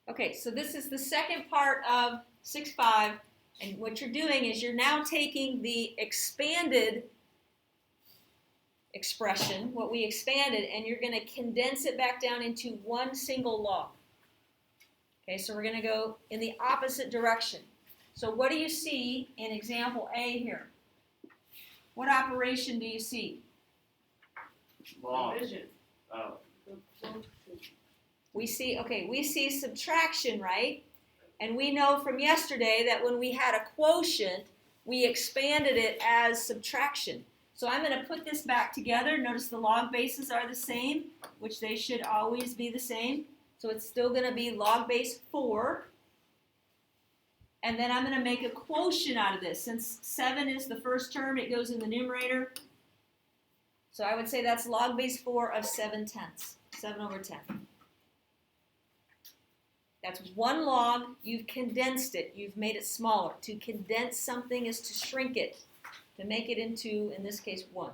Okay, so this is the second part of 6.5, and what you're doing is you're now taking the expanded expression, what we expanded, and you're going to condense it back down into one single log. Okay, so we're going to go in the opposite direction. So what do you see in example A here? What operation do you see? Log. Division. Oh. We see subtraction, right? And we know from yesterday that when we had a quotient, we expanded it as subtraction. So I'm going to put this back together. Notice the log bases are the same, which they should always be the same. So it's still going to be log base 4. And then I'm going to make a quotient out of this. Since 7 is the first term, it goes in the numerator. So I would say that's log base 4 of 7/10, 7 over 10. That's one log. You've condensed it. You've made it smaller. To condense something is to shrink it, to make it into, in this case, 1.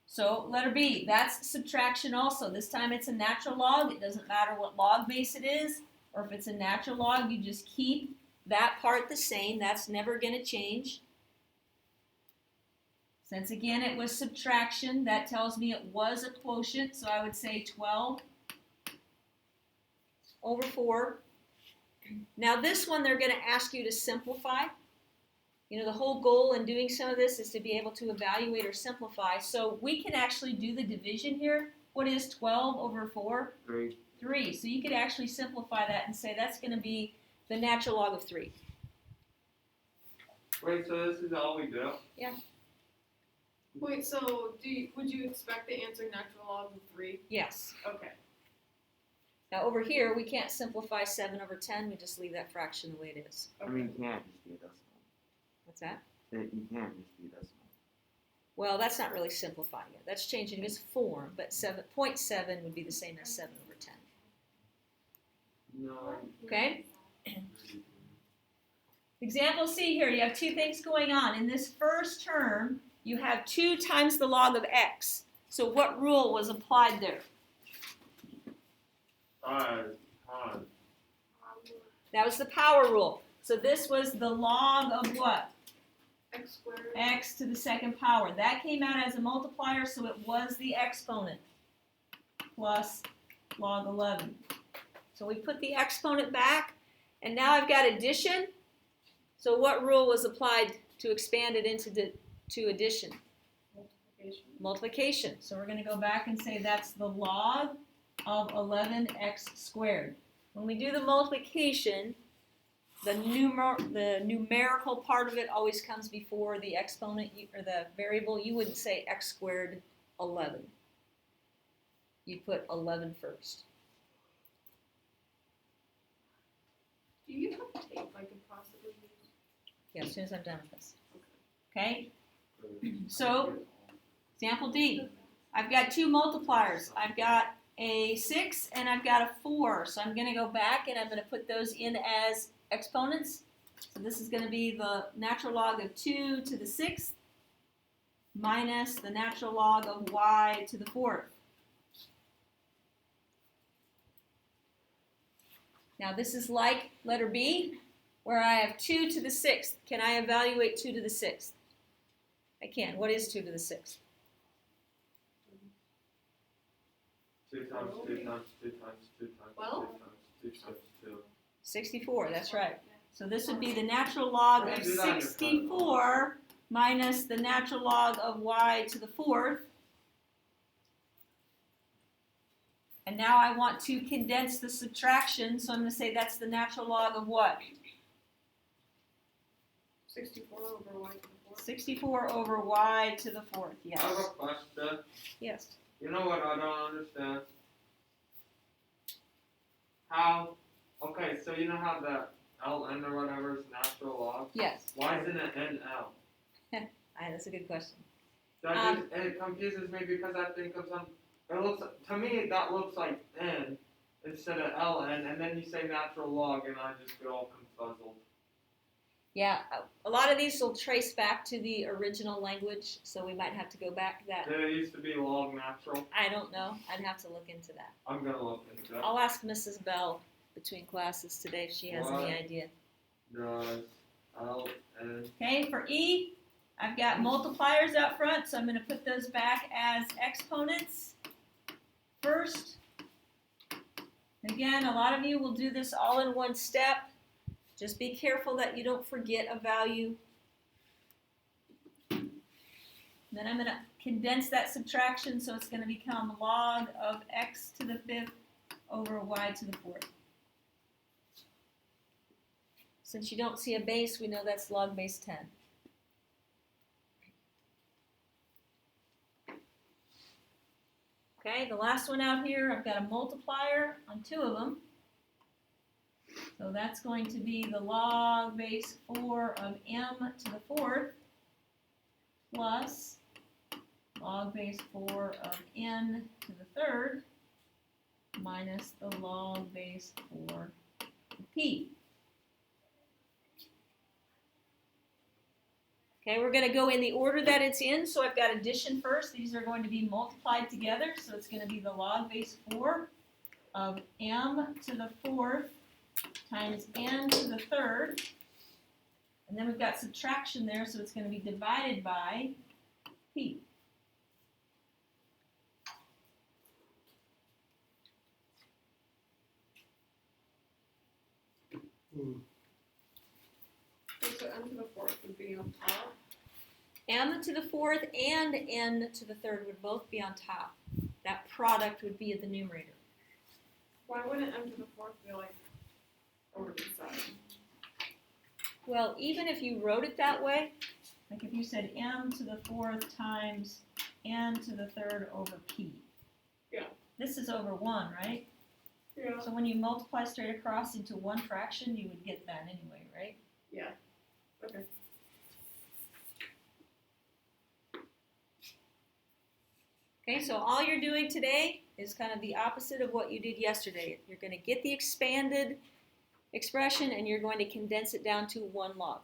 So letter B, that's subtraction also. This time it's a natural log. It doesn't matter what log base it is, or if it's a natural log, you just keep that part the same. That's never going to change. Since again it was subtraction, that tells me it was a quotient, so I would say 12 over 4. Now this one they're going to ask you to simplify. You know, the whole goal in doing some of this is to be able to evaluate or simplify. So we can actually do the division here. What is 12 over 4? 3. 3. So you could actually simplify that and say that's going to be the natural log of 3. Wait, so this is all we do? Yeah. Wait, so would you expect the answer natural log of 3? Yes. Okay. Now over here, we can't simplify 7 over 10. We just leave that fraction the way it is. I mean, you can't just be a decimal. What's that? You can't just be a decimal. Well, that's not really simplifying it. That's changing its form, but 7.7 would be the same as 7 over 10. No. Okay? Example C here, you have two things going on. In this first term, you have 2 times the log of x. So what rule was applied there? That was the power rule. So this was the log of what? X squared. X to the second power. That came out as a multiplier, so it was the exponent plus log 11. So we put the exponent back, and now I've got addition. So what rule was applied to expand it into to addition? Multiplication. So we're going to go back and say that's the log of 11x squared. When we do the multiplication, the numerical part of it always comes before the exponent or the variable. You wouldn't say x squared 11. You'd put 11 first. Do you have tape I could possibly use? Yeah, as soon as I'm done with this. Okay? So, example D. I've got 2 multipliers. I've got a 6 and I've got a 4. So I'm going to go back and I'm going to put those in as exponents. So this is going to be the natural log of 2 to the 6th minus the natural log of y to the 4th. Now this is like letter B, where I have 2 to the 6th. Can I evaluate 2 to the 6th? I can. What is 2 to the 6th? 2 times 2 times 2 times 2 times 2 Well? times 2 times 2. 64, that's right. So this would be the natural log of 64 minus the natural log of y to the 4th. And now I want to condense the subtraction, so I'm going to say that's the natural log of what? 64 over y to the 4th. 64 over y to the 4th, yes. I have a question. Yes. You know what I don't understand? How, okay, so you know how the ln or whatever is natural log? Yes. Why isn't it nl? That's a good question. It confuses me because that thing comes on, it looks, to me that looks like n instead of ln, and then you say natural log and I just get all confuzzled. Yeah, a lot of these will trace back to the original language, so we might have to go back to that. Did it used to be log natural? I don't know. I'd have to look into that. I'm gonna look into that. I'll ask Mrs. Bell between classes today if she has any idea. Does L and Okay, for E, I've got multipliers out front, so I'm going to put those back as exponents first. Again, a lot of you will do this all in one step. Just be careful that you don't forget a value. Then I'm going to condense that subtraction, so it's going to become log of x to the 5th over y to the 4th. Since you don't see a base, we know that's log base 10. Okay, the last one out here, I've got a multiplier on two of them. So that's going to be the log base 4 of m to the 4th plus log base 4 of n to the 3rd minus the log base 4 of p. Okay, we're going to go in the order that it's in. So I've got addition first. These are going to be multiplied together. So it's going to be the log base 4 of m to the 4th times n to the 3rd. And then we've got subtraction there, so it's going to be divided by p. So m to the 4th would be on top. M to the 4th and n to the 3rd would both be on top. That product would be at the numerator. Why wouldn't m to the 4th be like over the side? Well, even if you wrote it that way, like if you said m to the 4th times n to the 3rd over p. Yeah. This is over 1, right? Yeah. So when you multiply straight across into one fraction, you would get that anyway, right? Yeah. Okay. Okay, so all you're doing today is kind of the opposite of what you did yesterday. You're going to get the expanded expression and you're going to condense it down to one log.